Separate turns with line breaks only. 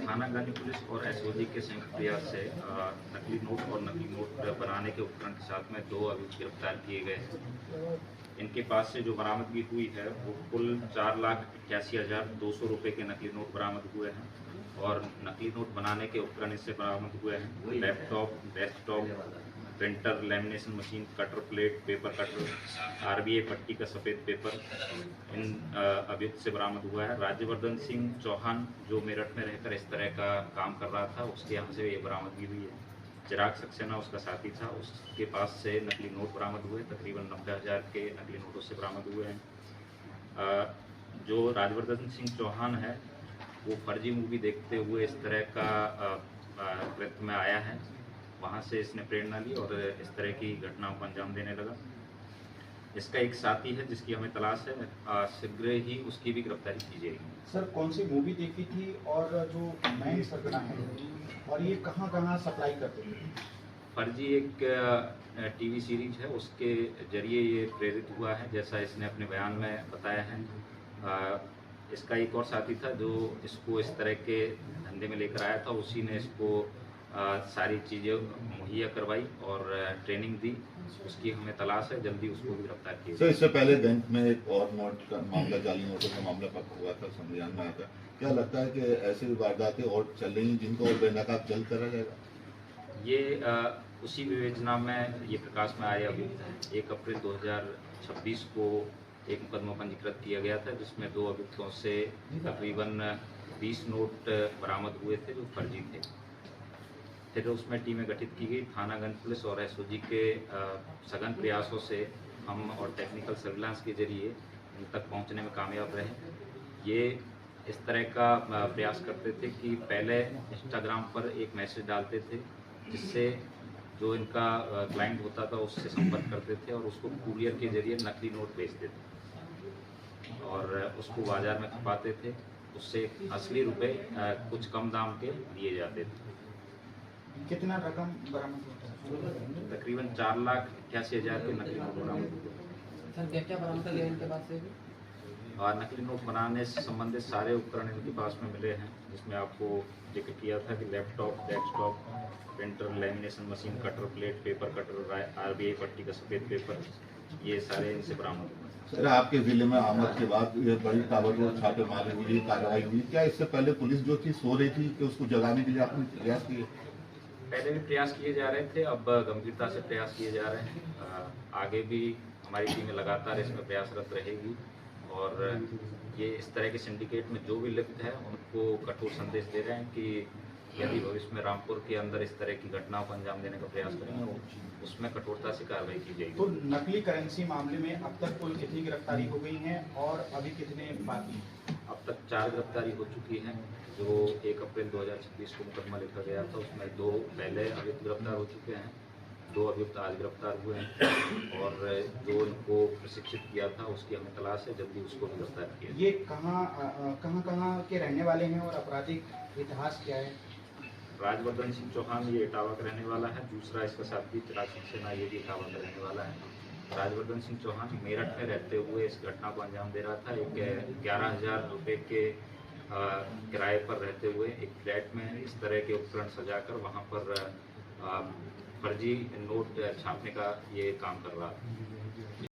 Thanaganj police और SOG के संयुक्त प्रयास से नकली नोट और नकली नोट बनाने के उपकरण के साथ में 2 अभियुक्त गिरफ्तार किए गए हैं। इनके पास से जो बरामदगी हुई है वो कुल 4,81,200 रुपये के नकली नोट बरामद हुए हैं और नकली नोट बनाने के उपकरण इससे बरामद हुए हैं laptop, desktop, printer, lamination machine, cutter plate, paper cutter, RBI पट्टी का सफ़ेद पेपर इन अभियुक्त से बरामद हुआ है। राज्यवर्धन सिंह चौहान जो मेरठ में रहकर इस तरह का काम कर रहा था, उसके यहाँ से ये बरामदगी हुई है। चिराग सक्सेना उसका साथी था, उसके पास से नकली नोट बरामद हुए, तकरीबन 90,000 के नकली नोटों से बरामद हुए हैं। जो राज्यवर्धन सिंह चौहान है वो फर्जी मूवी देखते हुए इस तरह का कृत्य में आया है, वहाँ से इसने प्रेरणा ली और इस तरह की घटनाओं को अंजाम देने लगा। इसका एक साथी है जिसकी हमें तलाश है, शीघ्र ही उसकी भी गिरफ्तारी की जाएगी।
सर कौन सी मूवी देखी थी और जो मेन सरगना है और ये कहाँ कहाँ सप्लाई करते थे?
फर्जी एक टीवी सीरीज है, उसके जरिए ये प्रेरित हुआ है जैसा इसने अपने बयान में बताया है। इसका एक और साथी था जो इसको इस तरह के धंधे में लेकर आया था, उसी ने इसको सारी चीज़ें मुहैया करवाई और ट्रेनिंग दी। उसकी हमें तलाश है, जल्दी उसको भी गिरफ्तार किया।
सर इससे पहले बैंक में एक और नोट का मामला, जाली नोटों का मामला पक्का हुआ था, संज्ञान में आया था। क्या लगता है कि ऐसी वारदातें और चल रही हैं जिनको और बेनकाब जल्द करा जाएगा?
ये उसी विवेचना में ये प्रकाश में आया अभियुक्त है। 1 अप्रैल 2026 को एक मुकदमा पंजीकृत किया गया था जिसमें 2 अभियुक्तों से तकरीबन 20 नोट बरामद हुए थे जो फर्जी थे। फिर उसमें टीमें गठित की गई। थानागंज पुलिस और एसओजी के सघन प्रयासों से हम और टेक्निकल सर्विलांस के जरिए उन तक पहुंचने में कामयाब रहे। ये इस तरह का प्रयास करते थे कि पहले इंस्टाग्राम पर एक मैसेज डालते थे जिससे जो इनका क्लाइंट होता था उससे संपर्क करते थे और उसको कुरियर के जरिए नकली नोट भेजते थे और उसको बाज़ार में छुपाते थे। उससे असली रुपए कुछ कम दाम के दिए जाते थे।
कितना रकम बरामद होता है?
तकरीबन 4,81,000 के नकली नोट बरामद हुए।
सर क्या बरामद किया इनके पास से?
और नकली नोट बनाने से संबंधित सारे उपकरण इनके पास में मिले हैं, जिसमें आपको जिक्र किया था कि laptop, desktop, printer, lamination machine, cutter plate, paper cutter, RBI पट्टी का सफ़ेद पेपर, ये सारे इनसे बरामद हुए।
सर आपके जिले में आमद के बाद ये बड़ी ताबड़तोड़ छापेमारी हुई, कार्रवाई हुई, क्या इससे पहले पुलिस जो थी सो रही थी कि उसको जगाने के लिए आपने प्रयास किए?
पहले भी प्रयास किए जा रहे थे, अब गंभीरता से प्रयास किए जा रहे हैं। आगे भी हमारी टीमें लगातार इसमें प्रयासरत रहेगी और ये इस तरह के सिंडिकेट में जो भी लिप्त है उनको कठोर संदेश दे रहे हैं कि यदि भविष्य में रामपुर के अंदर इस तरह की घटनाओं को अंजाम देने का प्रयास करेंगे उसमें कठोरता से कार्रवाई की जाएगी।
तो नकली करेंसी मामले में अब तक कुल कितनी गिरफ्तारी हो गई हैं और अभी कितने बाकी?
अब तक 4 गिरफ्तारी हो चुकी हैं। जो 1 अप्रैल 2026 को मुकदमा लिखा गया था उसमें 2 पहले अभियुक्त गिरफ्तार हो चुके हैं, 2 अभियुक्त आज गिरफ्तार हुए हैं और जो इनको प्रशिक्षित किया था उसकी हमें तलाश है, जल्दी उसको भी गिरफ्तार किया।
ये कहाँ के रहने वाले हैं और आपराधिक इतिहास क्या है?
राज्यवर्धन सिंह चौहान ये इटावा का रहने वाला है, दूसरा इसका साथी चिराग सक्सेना ये भी इटावा का रहने वाला है। राज्यवर्धन सिंह चौहान मेरठ में रहते हुए इस घटना को अंजाम दे रहा था। एक 11,000 रुपये के किराए पर रहते हुए एक फ्लैट में इस तरह के उपकरण सजाकर वहाँ पर फर्जी नोट छापने का ये काम कर रहा था।